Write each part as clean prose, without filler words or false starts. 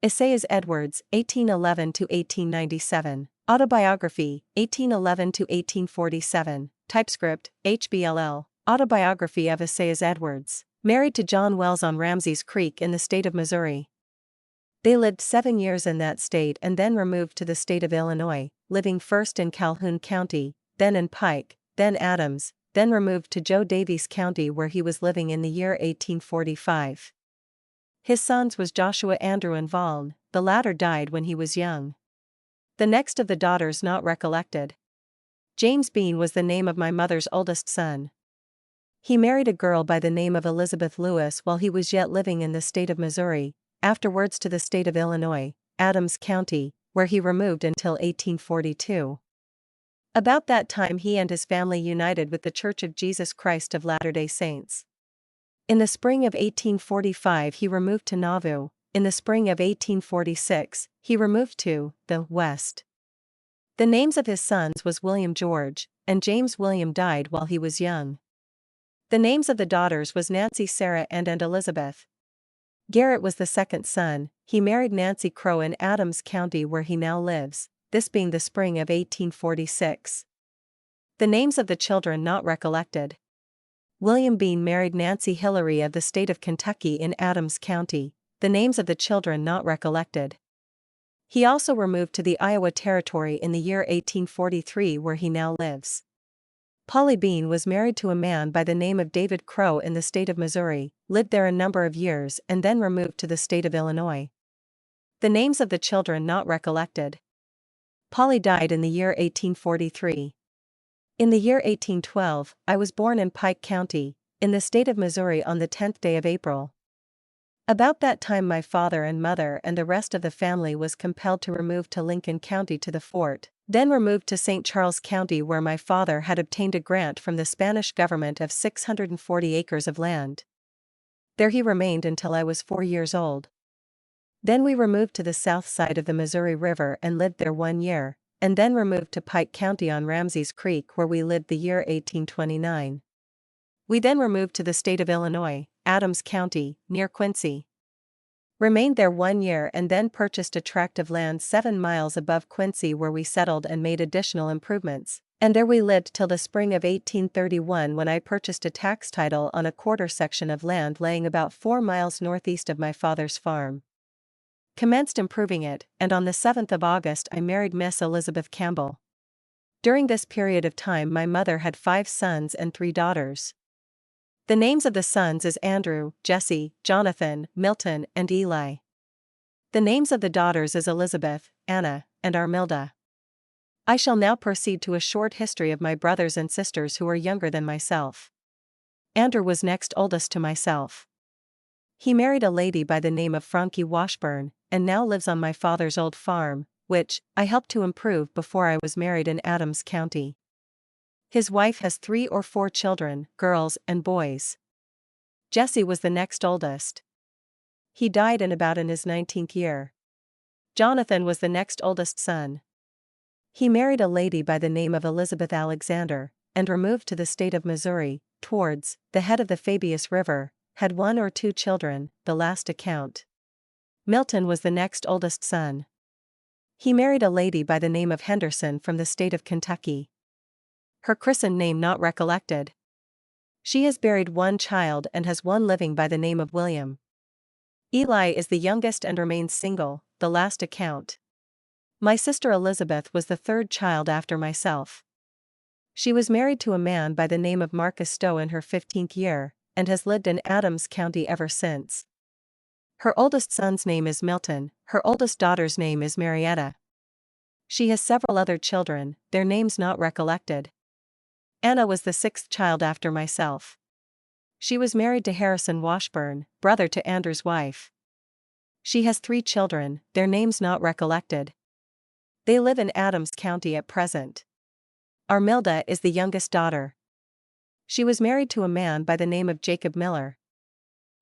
Esaias Edwards, 1811–1897. Autobiography, 1811–1847. TypeScript, HBLL. Autobiography of Esaias Edwards. Married to John Wells on Ramsey's Creek in the state of Missouri. They lived 7 years in that state and then removed to the state of Illinois, living first in Calhoun County, then in Pike, then Adams, then removed to Joe Daviess County where he was living in the year 1845. His sons was Joshua Andrew and Valne, the latter died when he was young. The next of the daughters not recollected. James Bean was the name of my mother's oldest son. He married a girl by the name of Elizabeth Lewis while he was yet living in the state of Missouri, afterwards to the state of Illinois, Adams County, where he removed until 1842. About that time he and his family united with the Church of Jesus Christ of Latter-day Saints. In the spring of 1845 he removed to Nauvoo. In the spring of 1846, he removed to the West. The names of his sons was William George, and James William died while he was young. The names of the daughters was Nancy Sarah and Elizabeth. Garrett was the second son. He married Nancy Crow in Adams County where he now lives, this being the spring of 1846. The names of the children not recollected. William Bean married Nancy Hillary of the state of Kentucky in Adams County, the names of the children not recollected. He also removed to the Iowa Territory in the year 1843 where he now lives. Polly Bean was married to a man by the name of David Crow in the state of Missouri, lived there a number of years and then removed to the state of Illinois. The names of the children not recollected. Polly died in the year 1843. In the year 1812, I was born in Pike County, in the state of Missouri on the 10th day of April. About that time my father and mother and the rest of the family was compelled to remove to Lincoln County to the fort, then removed to St. Charles County where my father had obtained a grant from the Spanish government of 640 acres of land. There he remained until I was 4 years old. Then we removed to the south side of the Missouri River and lived there 1 year, and then removed to Pike County on Ramsey's Creek where we lived the year 1829. We then removed to the state of Illinois, Adams County, near Quincy. Remained there 1 year and then purchased a tract of land 7 miles above Quincy where we settled and made additional improvements, and there we lived till the spring of 1831 when I purchased a tax title on a quarter section of land laying about 4 miles northeast of my father's farm. Commenced improving it, and on the 7th of August I married Miss Elizabeth Campbell. During this period of time my mother had 5 sons and 3 daughters. The names of the sons is Andrew, Jesse, Jonathan, Milton, and Eli. The names of the daughters is Elizabeth, Anna, and Armilda. I shall now proceed to a short history of my brothers and sisters who are younger than myself. Andrew was next oldest to myself. He married a lady by the name of Frankie Washburn, and now lives on my father's old farm, which I helped to improve before I was married in Adams County. His wife has 3 or 4 children, girls and boys. Jesse was the next oldest. He died in his 19th year. Jonathan was the next oldest son. He married a lady by the name of Elizabeth Alexander, and removed to the state of Missouri, towards the head of the Fabius River, had 1 or 2 children, the last account. Milton was the next oldest son. He married a lady by the name of Henderson from the state of Kentucky. Her christened name not recollected. She has buried 1 child and has 1 living by the name of William. Eli is the youngest and remains single, the last account. My sister Elizabeth was the 3rd child after myself. She was married to a man by the name of Marcus Stowe in her 15th year, and has lived in Adams County ever since. Her oldest son's name is Milton, her oldest daughter's name is Marietta. She has several other children, their names not recollected. Anna was the 6th child after myself. She was married to Harrison Washburn, brother to Andrew's wife. She has 3 children, their names not recollected. They live in Adams County at present. Armilda is the youngest daughter. She was married to a man by the name of Jacob Miller.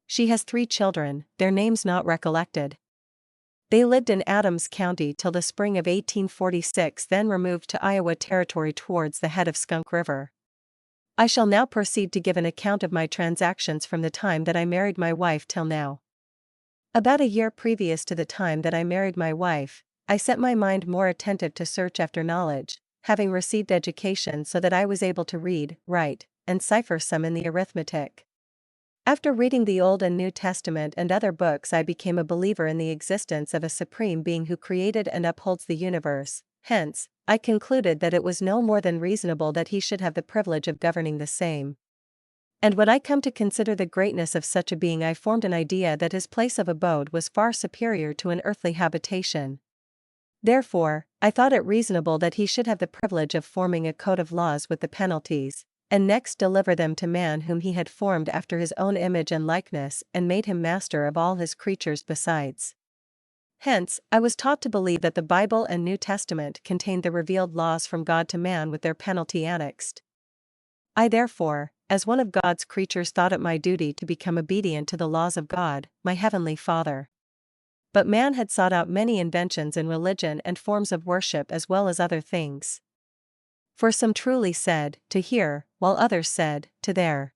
She has 3 children, their names not recollected. They lived in Adams County till the spring of 1846, then removed to Iowa Territory towards the head of Skunk River. I shall now proceed to give an account of my transactions from the time that I married my wife till now. About a year previous to the time that I married my wife, I set my mind more attentive to search after knowledge, having received education so that I was able to read, write, and cipher some in the arithmetic. After reading the Old and New Testament and other books, I became a believer in the existence of a supreme being who created and upholds the universe. Hence, I concluded that it was no more than reasonable that he should have the privilege of governing the same. And when I come to consider the greatness of such a being, I formed an idea that his place of abode was far superior to an earthly habitation. Therefore, I thought it reasonable that he should have the privilege of forming a code of laws with the penalties, and next deliver them to man whom he had formed after his own image and likeness and made him master of all his creatures besides. Hence, I was taught to believe that the Bible and New Testament contained the revealed laws from God to man with their penalty annexed. I therefore, as one of God's creatures, thought it my duty to become obedient to the laws of God, my heavenly Father. But man had sought out many inventions in religion and forms of worship as well as other things. For some truly said, to hear, while others said, to there.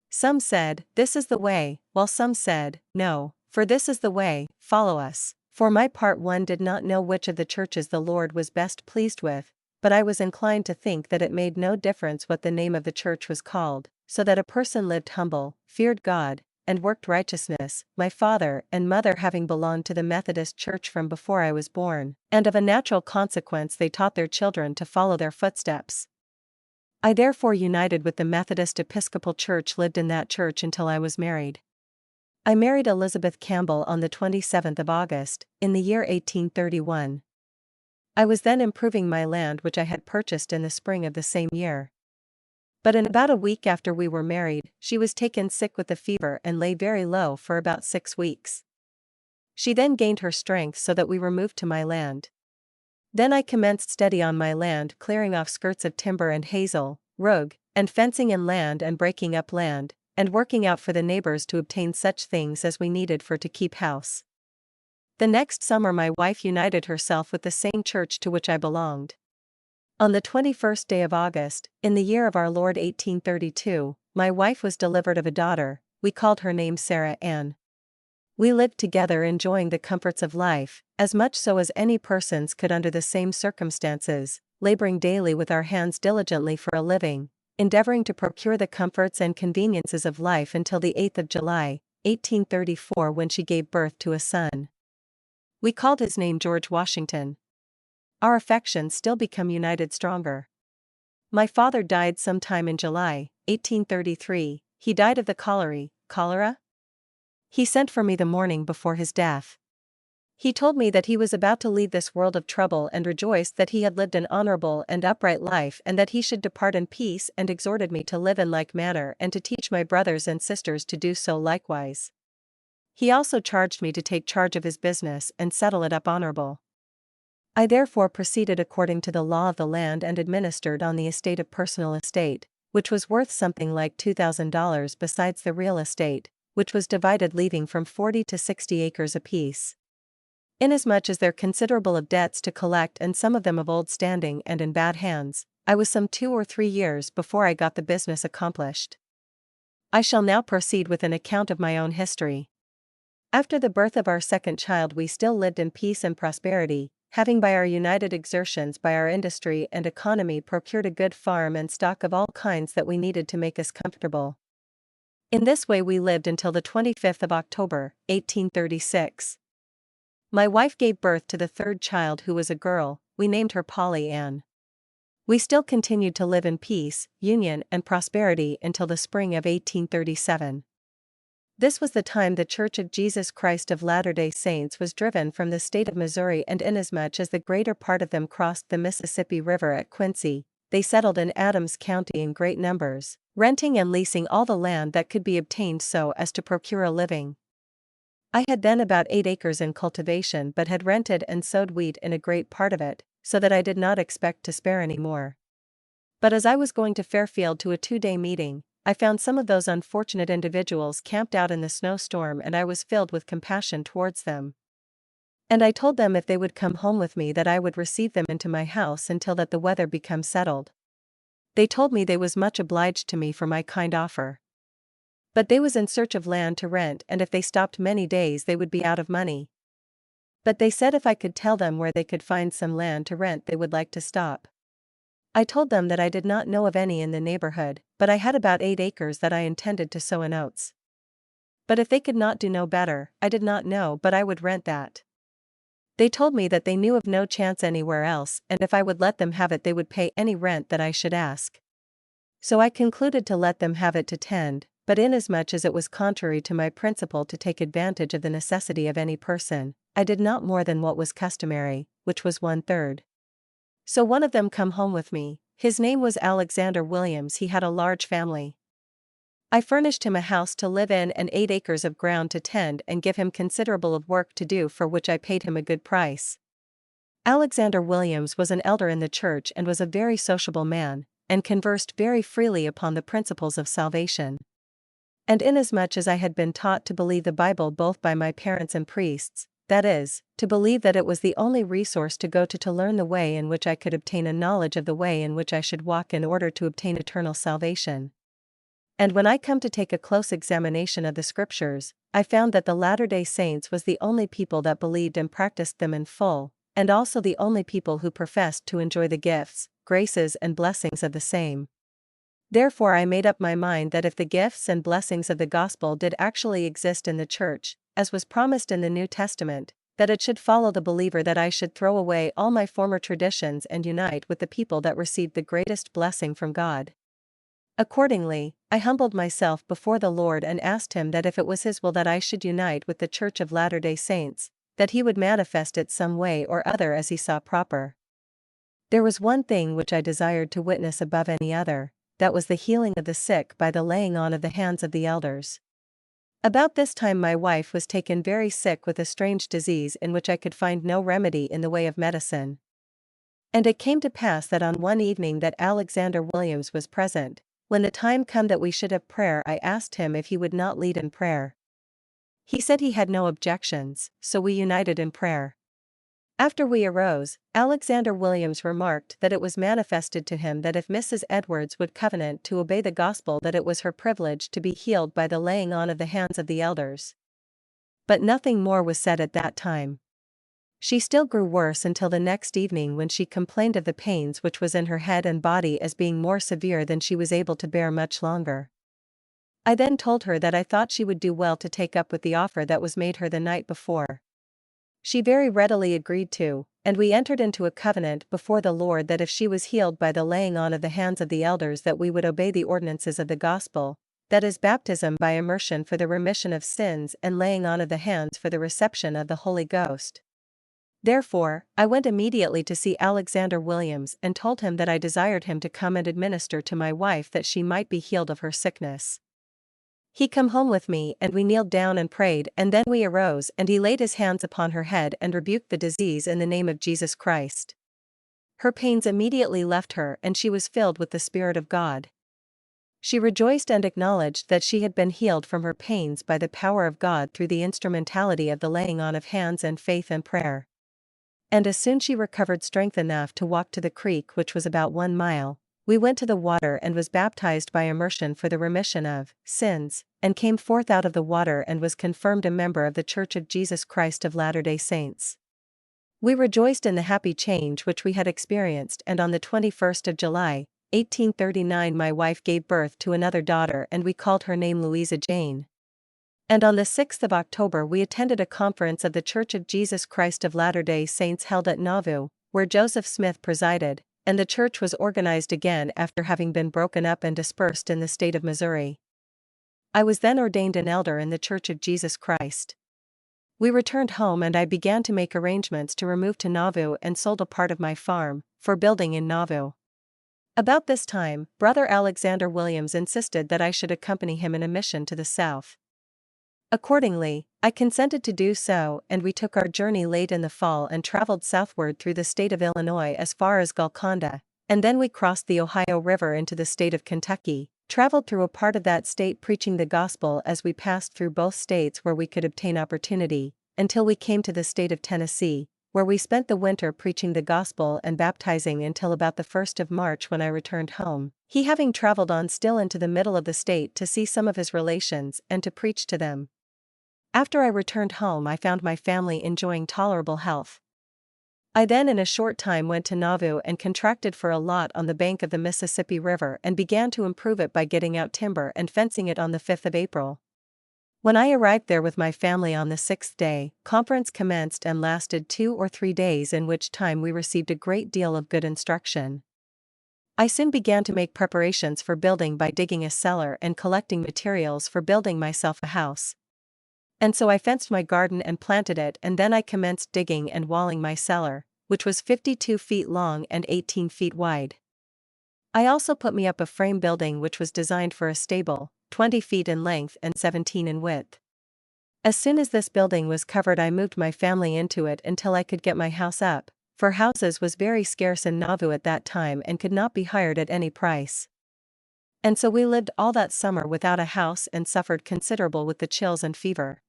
Some said, this is the way, while some said, no, for this is the way, follow us. For my part, one did not know which of the churches the Lord was best pleased with, but I was inclined to think that it made no difference what the name of the church was called, so that a person lived humble, feared God, and worked righteousness. My father and mother having belonged to the Methodist Church from before I was born, and of a natural consequence they taught their children to follow their footsteps. I therefore united with the Methodist Episcopal Church, lived in that church until I was married. I married Elizabeth Campbell on the 27th of August, in the year 1831. I was then improving my land which I had purchased in the spring of the same year. But in about a week after we were married, she was taken sick with a fever and lay very low for about 6 weeks. She then gained her strength so that we removed to my land. Then I commenced steady on my land, clearing off skirts of timber and hazel, rug, and fencing in land and breaking up land, and working out for the neighbors to obtain such things as we needed for to keep house. The next summer my wife united herself with the same church to which I belonged. On the 21st day of August, in the year of our Lord 1832, my wife was delivered of a daughter. We called her name Sarah Ann. We lived together, enjoying the comforts of life, as much so as any persons could under the same circumstances, laboring daily with our hands diligently for a living, endeavoring to procure the comforts and conveniences of life until the 8th of July, 1834, when she gave birth to a son. We called his name George Washington. Our affections still become united stronger. My father died sometime in July, 1833, he died of the cholera? He sent for me the morning before his death. He told me that he was about to leave this world of trouble and rejoiced that he had lived an honorable and upright life and that he should depart in peace, and exhorted me to live in like manner and to teach my brothers and sisters to do so likewise. He also charged me to take charge of his business and settle it up honorable. I therefore proceeded according to the law of the land and administered on the estate of personal estate, which was worth something like $2,000 besides the real estate, which was divided, leaving from 40 to 60 acres apiece. Inasmuch as there considerable of debts to collect, and some of them of old standing and in bad hands, I was some 2 or 3 years before I got the business accomplished. I shall now proceed with an account of my own history. After the birth of our second child we still lived in peace and prosperity, having by our united exertions, by our industry and economy, procured a good farm and stock of all kinds that we needed to make us comfortable. In this way we lived until the 25th of October, 1836. My wife gave birth to the third child, who was a girl. We named her Polly Ann. We still continued to live in peace, union, and prosperity until the spring of 1837. This was the time the Church of Jesus Christ of Latter-day Saints was driven from the state of Missouri, and inasmuch as the greater part of them crossed the Mississippi River at Quincy, they settled in Adams County in great numbers, renting and leasing all the land that could be obtained so as to procure a living. I had then about 8 acres in cultivation, but had rented and sowed wheat in a great part of it, so that I did not expect to spare any more. But as I was going to Fairfield to a 2-day meeting, I found some of those unfortunate individuals camped out in the snowstorm, and I was filled with compassion towards them. And I told them if they would come home with me that I would receive them into my house until that the weather become settled. They told me they was much obliged to me for my kind offer. But they was in search of land to rent, and if they stopped many days they would be out of money. But they said if I could tell them where they could find some land to rent they would like to stop. I told them that I did not know of any in the neighborhood, but I had about 8 acres that I intended to sow in oats. But if they could not do no better, I did not know, but I would rent that. They told me that they knew of no chance anywhere else, and if I would let them have it they would pay any rent that I should ask. So I concluded to let them have it to tend, but inasmuch as it was contrary to my principle to take advantage of the necessity of any person, I did not more than what was customary, which was 1/3. So one of them come home with me. His name was Alexander Williams. He had a large family. I furnished him a house to live in and 8 acres of ground to tend and give him considerable of work to do, for which I paid him a good price. Alexander Williams was an elder in the church and was a very sociable man, and conversed very freely upon the principles of salvation. And inasmuch as I had been taught to believe the Bible both by my parents and priests, that is, to believe that it was the only resource to go to learn the way in which I could obtain a knowledge of the way in which I should walk in order to obtain eternal salvation. And when I come to take a close examination of the Scriptures, I found that the Latter-day Saints was the only people that believed and practiced them in full, and also the only people who professed to enjoy the gifts, graces and blessings of the same. Therefore I made up my mind that if the gifts and blessings of the gospel did actually exist in the church, as was promised in the New Testament, that it should follow the believer that I should throw away all my former traditions and unite with the people that received the greatest blessing from God. Accordingly, I humbled myself before the Lord and asked him that if it was his will that I should unite with the Church of Latter-day Saints, that he would manifest it some way or other as he saw proper. There was one thing which I desired to witness above any other, that was the healing of the sick by the laying on of the hands of the elders. About this time my wife was taken very sick with a strange disease in which I could find no remedy in the way of medicine. And it came to pass that on one evening that Alexander Williams was present. When the time come that we should have prayer, I asked him if he would not lead in prayer. He said he had no objections, so we united in prayer. After we arose, Alexander Williams remarked that it was manifested to him that if Mrs. Edwards would covenant to obey the gospel that it was her privilege to be healed by the laying on of the hands of the elders. But nothing more was said at that time. She still grew worse until the next evening, when she complained of the pains which was in her head and body as being more severe than she was able to bear much longer. I then told her that I thought she would do well to take up with the offer that was made her the night before. She very readily agreed to, and we entered into a covenant before the Lord that if she was healed by the laying on of the hands of the elders that we would obey the ordinances of the gospel, that is baptism by immersion for the remission of sins and laying on of the hands for the reception of the Holy Ghost. Therefore, I went immediately to see Alexander Williams and told him that I desired him to come and administer to my wife that she might be healed of her sickness. He come home with me and we kneeled down and prayed, and then we arose and he laid his hands upon her head and rebuked the disease in the name of Jesus Christ. Her pains immediately left her and she was filled with the Spirit of God. She rejoiced and acknowledged that she had been healed from her pains by the power of God through the instrumentality of the laying on of hands and faith and prayer. And as soon she recovered strength enough to walk to the creek, which was about 1 mile, we went to the water and was baptized by immersion for the remission of sins, and came forth out of the water and was confirmed a member of the Church of Jesus Christ of Latter-day Saints. We rejoiced in the happy change which we had experienced, and on the 21st of July, 1839 my wife gave birth to another daughter and we called her name Louisa Jane. And on the 6th of October we attended a conference of the Church of Jesus Christ of Latter-day Saints held at Nauvoo, where Joseph Smith presided, and the church was organized again after having been broken up and dispersed in the state of Missouri. I was then ordained an elder in the Church of Jesus Christ. We returned home and I began to make arrangements to remove to Nauvoo and sold a part of my farm, for building in Nauvoo. About this time, Brother Alexander Williams insisted that I should accompany him in a mission to the south. Accordingly, I consented to do so, and we took our journey late in the fall and traveled southward through the state of Illinois as far as Golconda, and then we crossed the Ohio River into the state of Kentucky, traveled through a part of that state preaching the gospel as we passed through both states where we could obtain opportunity, until we came to the state of Tennessee, where we spent the winter preaching the gospel and baptizing until about the 1st of March when I returned home, he having traveled on still into the middle of the state to see some of his relations and to preach to them. After I returned home, I found my family enjoying tolerable health. I then in a short time went to Nauvoo and contracted for a lot on the bank of the Mississippi River and began to improve it by getting out timber and fencing it on the 5th of April. When I arrived there with my family on the 6th day, conference commenced and lasted 2 or 3 days, in which time we received a great deal of good instruction. I soon began to make preparations for building by digging a cellar and collecting materials for building myself a house. And so I fenced my garden and planted it, and then I commenced digging and walling my cellar, which was 52 feet long and 18 feet wide. I also put me up a frame building which was designed for a stable, 20 feet in length and 17 in width. As soon as this building was covered, I moved my family into it until I could get my house up, for houses was very scarce in Nauvoo at that time and could not be hired at any price. And so we lived all that summer without a house and suffered considerable with the chills and fever.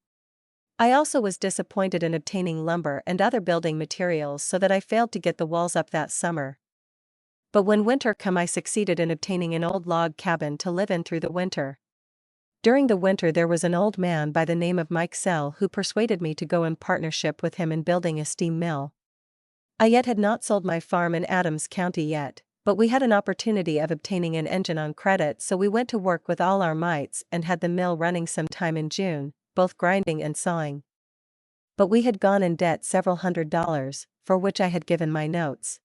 I also was disappointed in obtaining lumber and other building materials, so that I failed to get the walls up that summer. But when winter came, I succeeded in obtaining an old log cabin to live in through the winter. During the winter there was an old man by the name of Mike Sell who persuaded me to go in partnership with him in building a steam mill. I yet had not sold my farm in Adams County yet, but we had an opportunity of obtaining an engine on credit, so we went to work with all our mights and had the mill running some time in June, both grinding and sawing. But we had gone in debt several $100s, for which I had given my notes.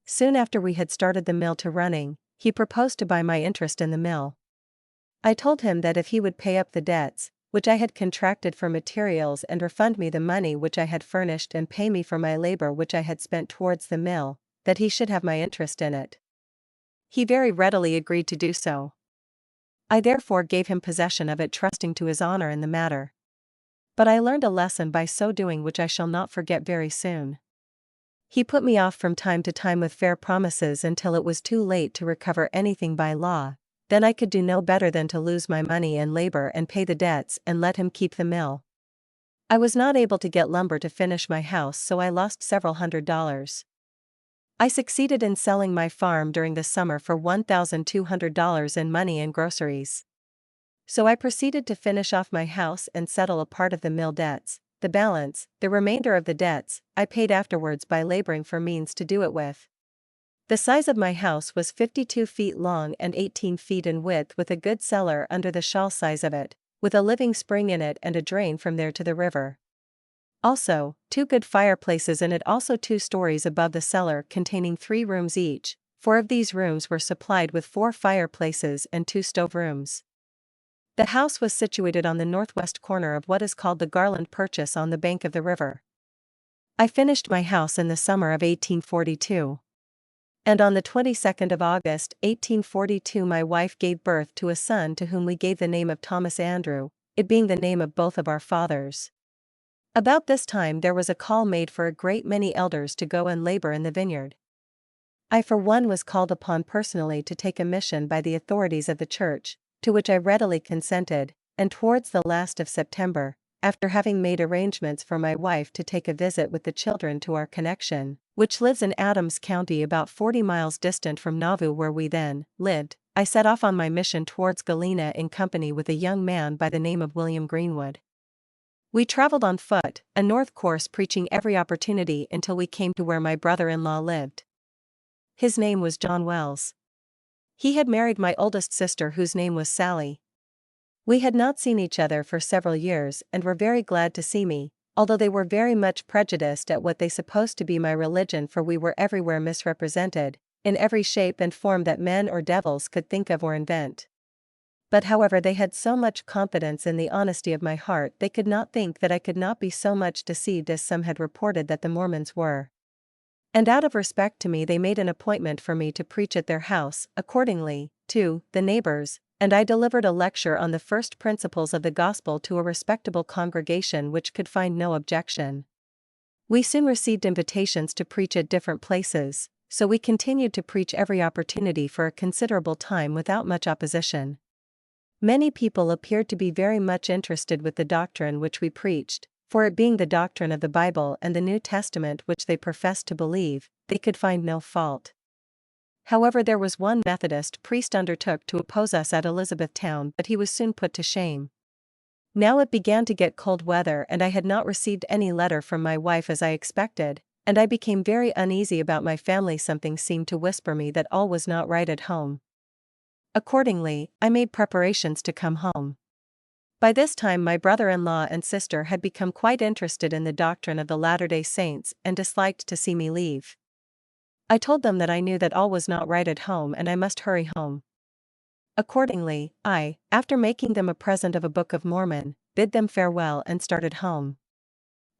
Soon after we had started the mill to running, he proposed to buy my interest in the mill. I told him that if he would pay up the debts, which I had contracted for materials, and refund me the money which I had furnished and pay me for my labor which I had spent towards the mill, that he should have my interest in it. He very readily agreed to do so. I therefore gave him possession of it, trusting to his honor in the matter. But I learned a lesson by so doing which I shall not forget very soon. He put me off from time to time with fair promises until it was too late to recover anything by law. Then I could do no better than to lose my money and labor and pay the debts and let him keep the mill. I was not able to get lumber to finish my house, so I lost several $100s. I succeeded in selling my farm during the summer for $1,200 in money and groceries. So I proceeded to finish off my house and settle a part of the mill debts. The balance, the remainder of the debts, I paid afterwards by laboring for means to do it with. The size of my house was 52 feet long and 18 feet in width, with a good cellar under the shawl size of it, with a living spring in it and a drain from there to the river. Also, 2 good fireplaces in it, also 2 stories above the cellar containing 3 rooms each. 4 of these rooms were supplied with 4 fireplaces and 2 stove rooms. The house was situated on the northwest corner of what is called the Garland Purchase on the bank of the river. I finished my house in the summer of 1842. And on the 22nd of August, 1842, my wife gave birth to a son to whom we gave the name of Thomas Andrew, it being the name of both of our fathers. About this time there was a call made for a great many elders to go and labor in the vineyard. I for one was called upon personally to take a mission by the authorities of the church, to which I readily consented, and towards the last of September, after having made arrangements for my wife to take a visit with the children to our connection, which lives in Adams County about 40 miles distant from Nauvoo where we then lived, I set off on my mission towards Galena in company with a young man by the name of William Greenwood. We traveled on foot, a north course, preaching every opportunity until we came to where my brother-in-law lived. His name was John Wells. He had married my oldest sister, whose name was Sally. We had not seen each other for several years and were very glad to see me, although they were very much prejudiced at what they supposed to be my religion, for we were everywhere misrepresented, in every shape and form that men or devils could think of or invent. But however they had so much confidence in the honesty of my heart, they could not think that I could not be so much deceived as some had reported that the Mormons were. And out of respect to me they made an appointment for me to preach at their house. Accordingly, to the neighbors, and I delivered a lecture on the first principles of the gospel to a respectable congregation which could find no objection. We soon received invitations to preach at different places, so we continued to preach every opportunity for a considerable time without much opposition. Many people appeared to be very much interested with the doctrine which we preached, for it being the doctrine of the Bible and the New Testament which they professed to believe, they could find no fault. However, there was one Methodist priest undertook to oppose us at Elizabethtown, but he was soon put to shame. Now it began to get cold weather and I had not received any letter from my wife as I expected, and I became very uneasy about my family. Something seemed to whisper me that all was not right at home. Accordingly, I made preparations to come home. By this time my brother-in-law and sister had become quite interested in the doctrine of the Latter-day Saints and disliked to see me leave. I told them that I knew that all was not right at home and I must hurry home. Accordingly, I, after making them a present of a Book of Mormon, bid them farewell and started home.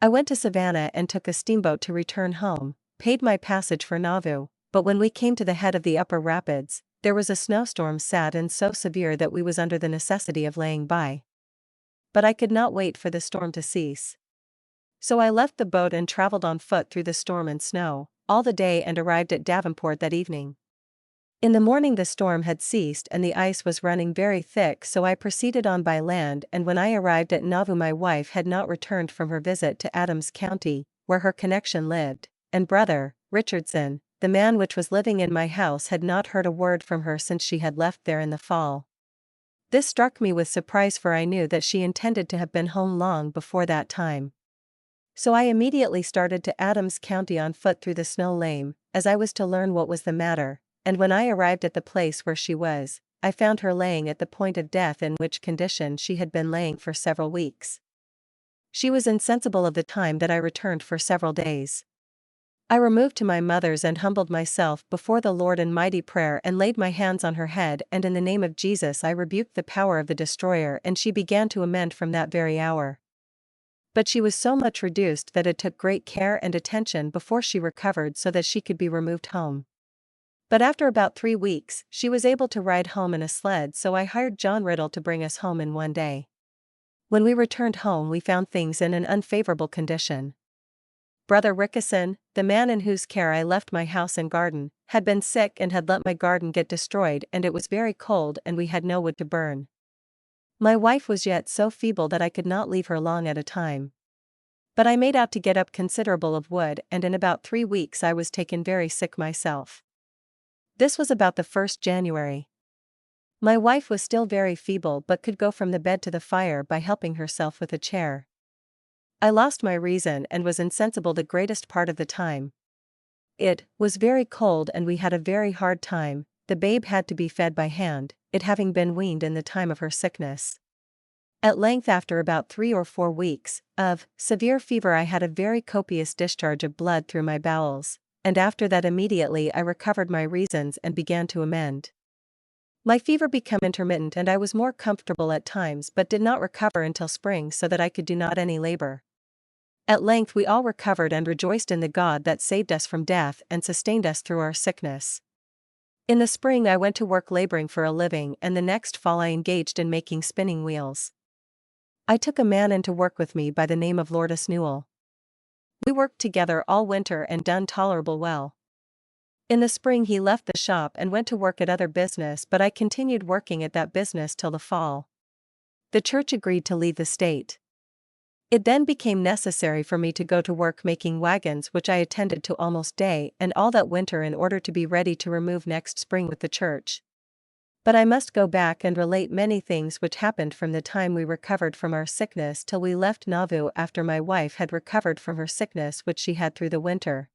I went to Savannah and took a steamboat to return home, paid my passage for Nauvoo, but when we came to the head of the upper rapids, there was a snowstorm sad and so severe that we was under the necessity of laying by. But I could not wait for the storm to cease. So I left the boat and traveled on foot through the storm and snow, all the day and arrived at Davenport that evening. In the morning the storm had ceased and the ice was running very thick, so I proceeded on by land, and when I arrived at Nauvoo my wife had not returned from her visit to Adams County, where her connection lived, and brother, Richardson, the man which was living in my house, had not heard a word from her since she had left there in the fall. This struck me with surprise, for I knew that she intended to have been home long before that time. So I immediately started to Adams County on foot through the snow lame, as I was to learn what was the matter, and when I arrived at the place where she was, I found her laying at the point of death, in which condition she had been laying for several weeks. She was insensible of the time that I returned for several days. I removed to my mother's and humbled myself before the Lord in mighty prayer and laid my hands on her head, and in the name of Jesus I rebuked the power of the destroyer, and she began to amend from that very hour. But she was so much reduced that it took great care and attention before she recovered so that she could be removed home. But after about 3 weeks, she was able to ride home in a sled, so I hired John Riddle to bring us home in one day. When we returned home we found things in an unfavorable condition. Brother Rickison, the man in whose care I left my house and garden, had been sick and had let my garden get destroyed, and it was very cold and we had no wood to burn. My wife was yet so feeble that I could not leave her long at a time. But I made out to get up considerable of wood, and in about 3 weeks I was taken very sick myself. This was about the 1st January. My wife was still very feeble but could go from the bed to the fire by helping herself with a chair. I lost my reason and was insensible the greatest part of the time. It was very cold and we had a very hard time. The babe had to be fed by hand, it having been weaned in the time of her sickness. At length, after about 3 or 4 weeks of severe fever, I had a very copious discharge of blood through my bowels, and after that immediately I recovered my reasons and began to amend. My fever became intermittent and I was more comfortable at times, but did not recover until spring, so that I could do not any labor. At length we all recovered and rejoiced in the God that saved us from death and sustained us through our sickness. In the spring I went to work laboring for a living, and the next fall I engaged in making spinning wheels. I took a man in to work with me by the name of Lourdes Newell. We worked together all winter and done tolerable well. In the spring he left the shop and went to work at other business, but I continued working at that business till the fall. The church agreed to leave the state. It then became necessary for me to go to work making wagons, which I attended to almost day and all that winter in order to be ready to remove next spring with the church. But I must go back and relate many things which happened from the time we recovered from our sickness till we left Nauvoo, after my wife had recovered from her sickness which she had through the winter.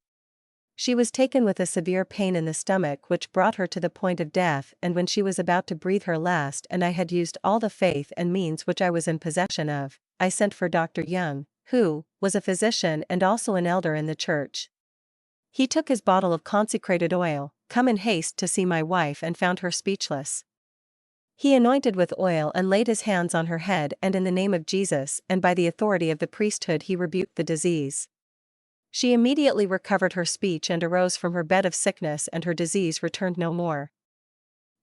She was taken with a severe pain in the stomach which brought her to the point of death, and when she was about to breathe her last and I had used all the faith and means which I was in possession of, I sent for Dr. Young, who was a physician and also an elder in the church. He took his bottle of consecrated oil, come in haste to see my wife, and found her speechless. He anointed with oil and laid his hands on her head, and in the name of Jesus and by the authority of the priesthood he rebuked the disease. She immediately recovered her speech and arose from her bed of sickness, and her disease returned no more.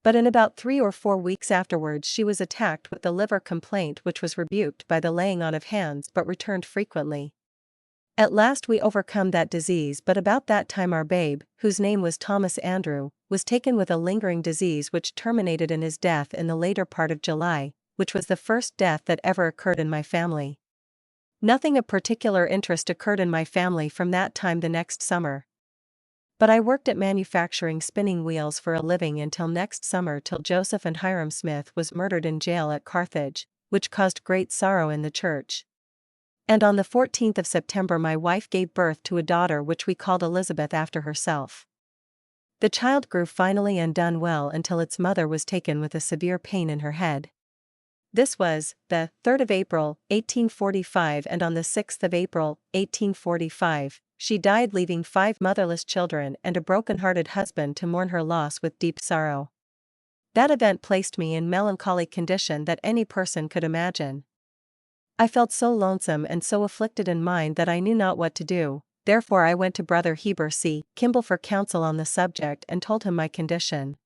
But in about 3 or 4 weeks afterwards she was attacked with the liver complaint, which was rebuked by the laying on of hands but returned frequently. At last we overcome that disease, but about that time our babe, whose name was Thomas Andrew, was taken with a lingering disease which terminated in his death in the later part of July, which was the first death that ever occurred in my family. Nothing of particular interest occurred in my family from that time the next summer. But I worked at manufacturing spinning wheels for a living until next summer, till Joseph and Hiram Smith was murdered in jail at Carthage, which caused great sorrow in the church. And on the 14th of September my wife gave birth to a daughter which we called Elizabeth after herself. The child grew finally and done well until its mother was taken with a severe pain in her head. This was the 3rd of April, 1845, and on the 6th of April, 1845, she died, leaving 5 motherless children and a broken-hearted husband to mourn her loss with deep sorrow. That event placed me in melancholy condition that any person could imagine. I felt so lonesome and so afflicted in mind that I knew not what to do. Therefore I went to Brother Heber C. Kimball for counsel on the subject and told him my condition.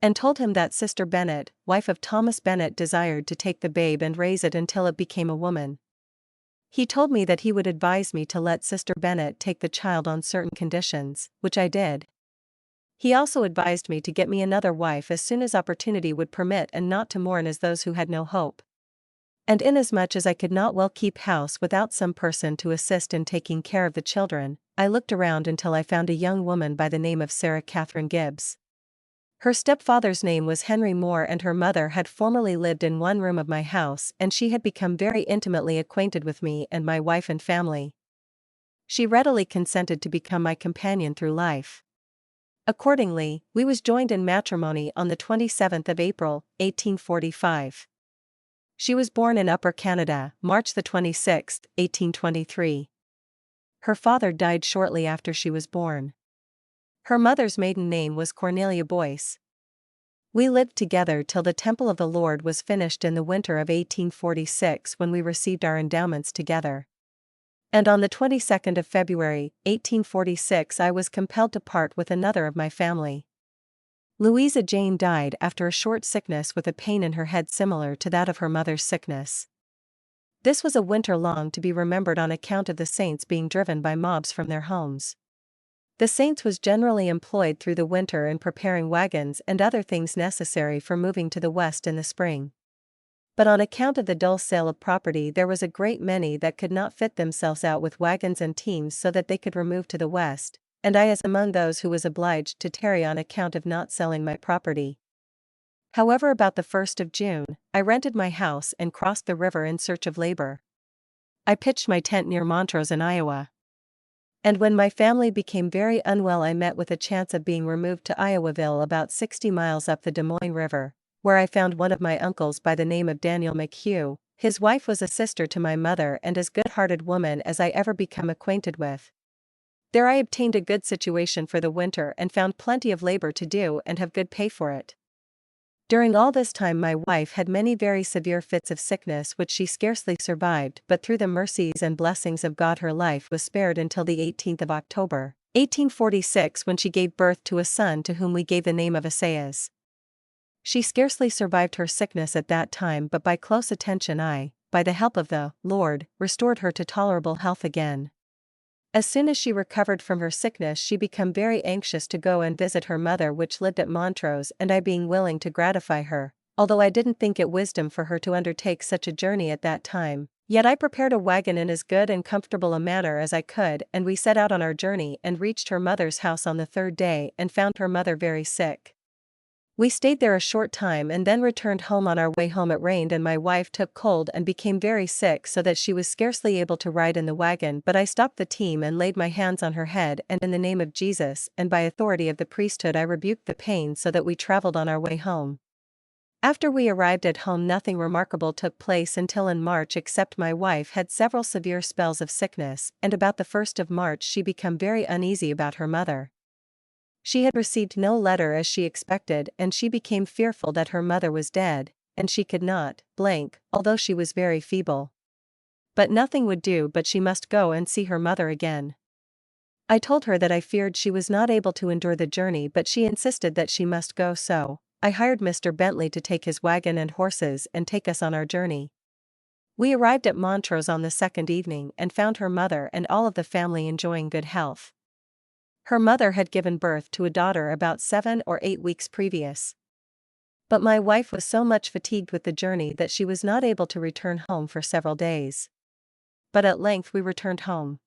And told him that Sister Bennet, wife of Thomas Bennet, desired to take the babe and raise it until it became a woman. He told me that he would advise me to let Sister Bennet take the child on certain conditions, which I did. He also advised me to get me another wife as soon as opportunity would permit, and not to mourn as those who had no hope. And inasmuch as I could not well keep house without some person to assist in taking care of the children, I looked around until I found a young woman by the name of Sarah Catherine Gibbs. Her stepfather's name was Henry Moore, and her mother had formerly lived in one room of my house, and she had become very intimately acquainted with me and my wife and family. She readily consented to become my companion through life. Accordingly, we was joined in matrimony on the 27th of April, 1845. She was born in Upper Canada, March the 26th, 1823. Her father died shortly after she was born. Her mother's maiden name was Cornelia Boyce. We lived together till the Temple of the Lord was finished in the winter of 1846, when we received our endowments together. And on the 22nd of February, 1846, I was compelled to part with another of my family. Louisa Jane died after a short sickness with a pain in her head similar to that of her mother's sickness. This was a winter long to be remembered on account of the saints being driven by mobs from their homes. The saints was generally employed through the winter in preparing wagons and other things necessary for moving to the west in the spring. But on account of the dull sale of property, there was a great many that could not fit themselves out with wagons and teams so that they could remove to the west, and I was among those who was obliged to tarry on account of not selling my property. However, about the 1st of June, I rented my house and crossed the river in search of labor. I pitched my tent near Montrose in Iowa. And when my family became very unwell, I met with a chance of being removed to Iowaville, about 60 miles up the Des Moines River, where I found one of my uncles by the name of Daniel McHugh. His wife was a sister to my mother and as good-hearted woman as I ever become acquainted with. There I obtained a good situation for the winter and found plenty of labor to do and have good pay for it. During all this time my wife had many very severe fits of sickness which she scarcely survived, but through the mercies and blessings of God her life was spared until the 18th of October, 1846, when she gave birth to a son to whom we gave the name of Esaias. She scarcely survived her sickness at that time, but by close attention I, by the help of the Lord, restored her to tolerable health again. As soon as she recovered from her sickness she became very anxious to go and visit her mother which lived at Montrose, and I being willing to gratify her, although I didn't think it wisdom for her to undertake such a journey at that time, yet I prepared a wagon in as good and comfortable a manner as I could, and we set out on our journey and reached her mother's house on the 3rd day and found her mother very sick. We stayed there a short time and then returned home. On our way home it rained and my wife took cold and became very sick so that she was scarcely able to ride in the wagon, but I stopped the team and laid my hands on her head, and in the name of Jesus and by authority of the priesthood I rebuked the pain, so that we traveled on our way home. After we arrived at home nothing remarkable took place until in March, except my wife had several severe spells of sickness, and about the 1st of March she became very uneasy about her mother. She had received no letter as she expected, and she became fearful that her mother was dead, and she could not, although she was very feeble. But nothing would do but she must go and see her mother again. I told her that I feared she was not able to endure the journey, but she insisted that she must go, so I hired Mr. Bentley to take his wagon and horses and take us on our journey. We arrived at Montrose on the 2nd evening and found her mother and all of the family enjoying good health. Her mother had given birth to a daughter about 7 or 8 weeks previous. But my wife was so much fatigued with the journey that she was not able to return home for several days. but at length we returned home.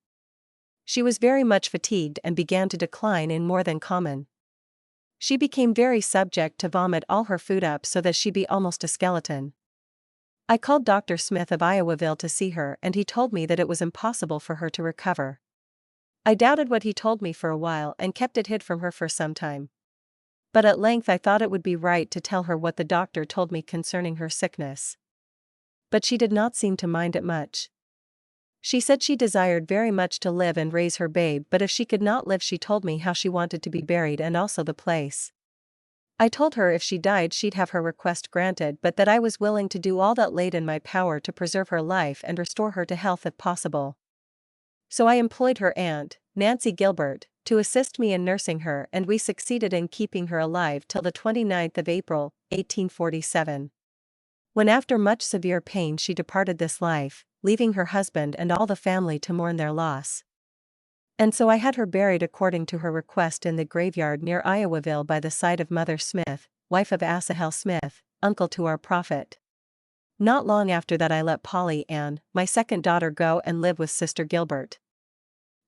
She was very much fatigued and began to decline in more than common. She became very subject to vomit all her food up so that she be almost a skeleton. I called Dr. Smith of Iowaville to see her, and he told me that it was impossible for her to recover. I doubted what he told me for a while and kept it hid from her for some time. But at length I thought it would be right to tell her what the doctor told me concerning her sickness. But she did not seem to mind it much. She said she desired very much to live and raise her babe, but if she could not live, she told me how she wanted to be buried and also the place. I told her if she died she'd have her request granted, but that I was willing to do all that laid in my power to preserve her life and restore her to health if possible. So I employed her aunt, Nancy Gilbert, to assist me in nursing her, and we succeeded in keeping her alive till the 29th of April, 1847. When after much severe pain she departed this life, leaving her husband and all the family to mourn their loss. And so I had her buried according to her request in the graveyard near Iowaville by the side of Mother Smith, wife of Asahel Smith, uncle to our prophet. Not long after that I let Polly Ann, my second daughter, go and live with Sister Gilbert.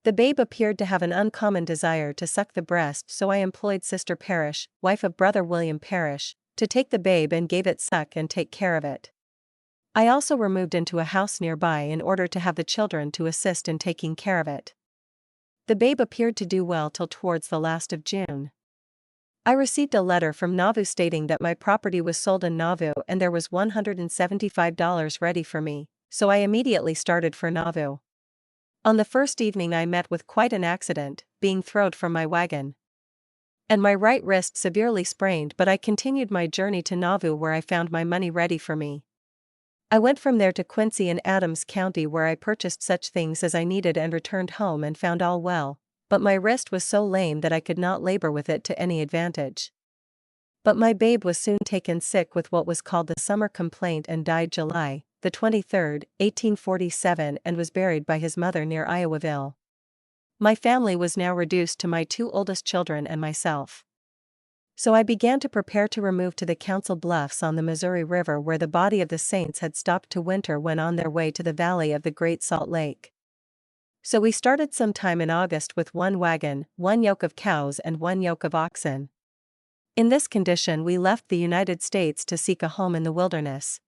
The babe appeared to have an uncommon desire to suck the breast, so I employed Sister Parrish, wife of Brother William Parrish, to take the babe and gave it suck and take care of it. I also removed into a house nearby in order to have the children to assist in taking care of it. The babe appeared to do well till towards the last of June. I received a letter from Nauvoo stating that my property was sold in Nauvoo and there was $175 ready for me, so I immediately started for Nauvoo. On the first evening I met with quite an accident, being thrown from my wagon. And my right wrist severely sprained, but I continued my journey to Nauvoo where I found my money ready for me. I went from there to Quincy in Adams County where I purchased such things as I needed and returned home and found all well, but my wrist was so lame that I could not labor with it to any advantage. But my babe was soon taken sick with what was called the summer complaint and died July the 23rd, 1847, and was buried by his mother near Iowaville. My family was now reduced to my two oldest children and myself. So I began to prepare to remove to the Council Bluffs on the Missouri River where the body of the saints had stopped to winter when on their way to the valley of the Great Salt Lake. So we started sometime in August with one wagon, one yoke of cows and one yoke of oxen. In this condition we left the United States to seek a home in the wilderness.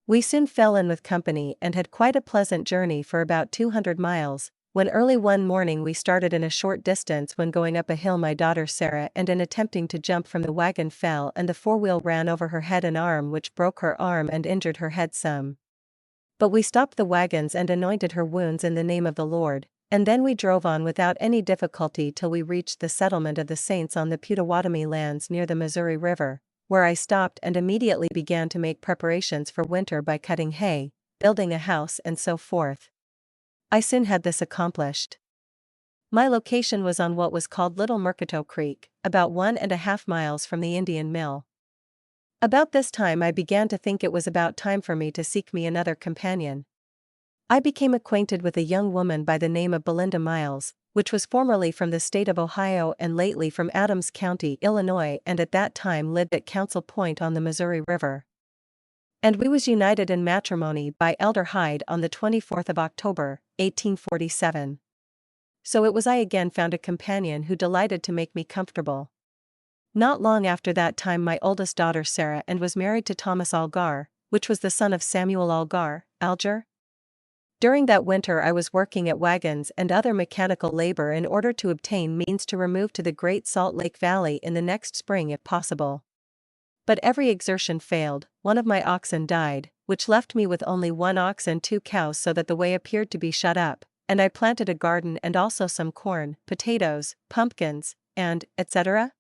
We soon fell in with company and had quite a pleasant journey for about 200 miles, when early one morning we started in a short distance. When going up a hill my daughter Sarah and in attempting to jump from the wagon fell and the four-wheel ran over her head and arm, which broke her arm and injured her head some. But we stopped the wagons and anointed her wounds in the name of the Lord, and then we drove on without any difficulty till we reached the settlement of the Saints on the Potawatomi lands near the Missouri River, where I stopped and immediately began to make preparations for winter by cutting hay, building a house and so forth. I soon had this accomplished. My location was on what was called Little Mercato Creek, about 1.5 miles from the Indian Mill. About this time I began to think it was about time for me to seek me another companion. I became acquainted with a young woman by the name of Belinda Miles, which was formerly from the state of Ohio and lately from Adams County, Illinois, and at that time lived at Council Point on the Missouri River. And we was united in matrimony by Elder Hyde on the 24th of October, 1847. So it was I again found a companion who delighted to make me comfortable. Not long after that time my oldest daughter Sarah and was married to Thomas Algar, which was the son of Samuel Algar, Alger. During that winter I was working at wagons and other mechanical labor in order to obtain means to remove to the Great Salt Lake Valley in the next spring if possible. But every exertion failed. One of my oxen died, which left me with only one ox and 2 cows, so that the way appeared to be shut up, and I planted a garden and also some corn, potatoes, pumpkins, and etc.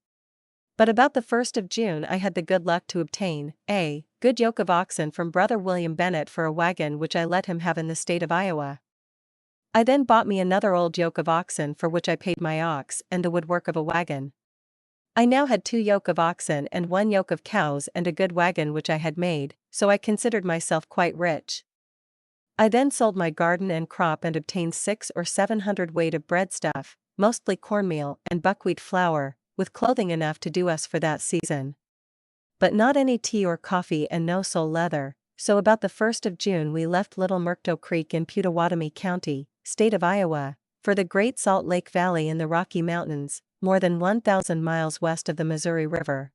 But about the 1st of June I had the good luck to obtain a good yoke of oxen from Brother William Bennett for a wagon which I let him have in the state of Iowa. I then bought me another old yoke of oxen for which I paid my ox and the woodwork of a wagon. I now had 2 yoke of oxen and 1 yoke of cows and a good wagon which I had made, so I considered myself quite rich. I then sold my garden and crop and obtained 600 or 700 weight of breadstuff, mostly cornmeal and buckwheat flour, with clothing enough to do us for that season. But not any tea or coffee and no sole leather, So about the 1st of June we left Little Murkto Creek in Pottawatomie County, state of Iowa, for the Great Salt Lake Valley in the Rocky Mountains, more than 1,000 miles west of the Missouri River.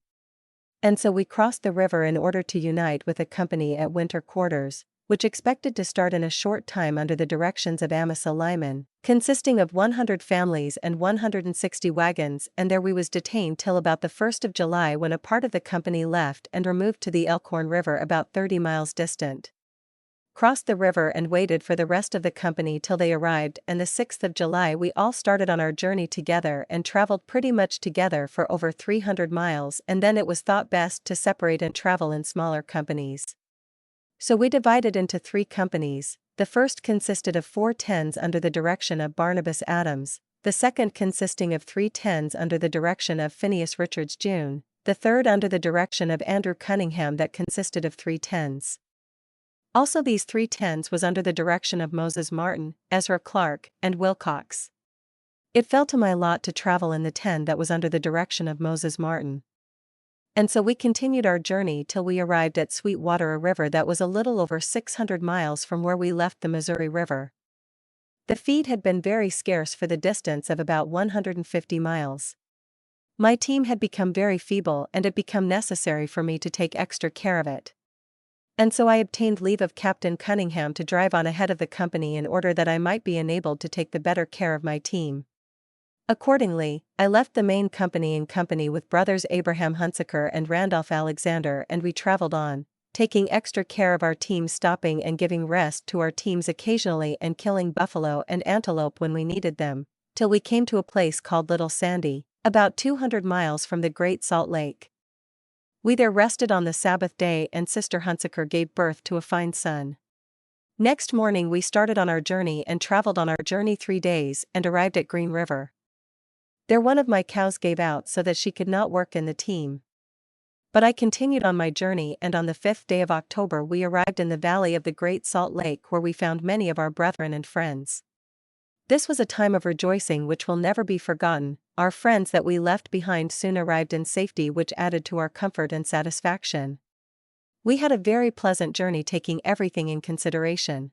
And so we crossed the river in order to unite with a company at winter quarters, which expected to start in a short time under the directions of Amasa Lyman, consisting of 100 families and 160 wagons, and there we was detained till about the 1st of July when a part of the company left and removed to the Elkhorn River about 30 miles distant. Crossed the river and waited for the rest of the company till they arrived, and the 6th of July we all started on our journey together and traveled pretty much together for over 300 miles, and then it was thought best to separate and travel in smaller companies. So we divided into 3 companies. The first consisted of 4 tens under the direction of Barnabas Adams, the second consisting of 3 tens under the direction of Phineas Richards Jr., the third under the direction of Andrew Cunningham that consisted of 3 tens. Also these 3 tens was under the direction of Moses Martin, Ezra Clark, and Wilcox. It fell to my lot to travel in the 10 that was under the direction of Moses Martin. And so we continued our journey till we arrived at Sweetwater, a river that was a little over 600 miles from where we left the Missouri River. The feed had been very scarce for the distance of about 150 miles. My team had become very feeble and it became necessary for me to take extra care of it. And so I obtained leave of Captain Cunningham to drive on ahead of the company in order that I might be enabled to take the better care of my team. Accordingly, I left the main company in company with brothers Abraham Hunsaker and Randolph Alexander, and we traveled on, taking extra care of our team, stopping and giving rest to our teams occasionally and killing buffalo and antelope when we needed them, till we came to a place called Little Sandy, about 200 miles from the Great Salt Lake. We there rested on the Sabbath day, and Sister Hunsaker gave birth to a fine son. Next morning we started on our journey and traveled on our journey 3 days and arrived at Green River. There one of my cows gave out so that she could not work in the team. But I continued on my journey, and on the 5th day of October we arrived in the valley of the Great Salt Lake, where we found many of our brethren and friends. This was a time of rejoicing which will never be forgotten. Our friends that we left behind soon arrived in safety, which added to our comfort and satisfaction. We had a very pleasant journey, taking everything in consideration.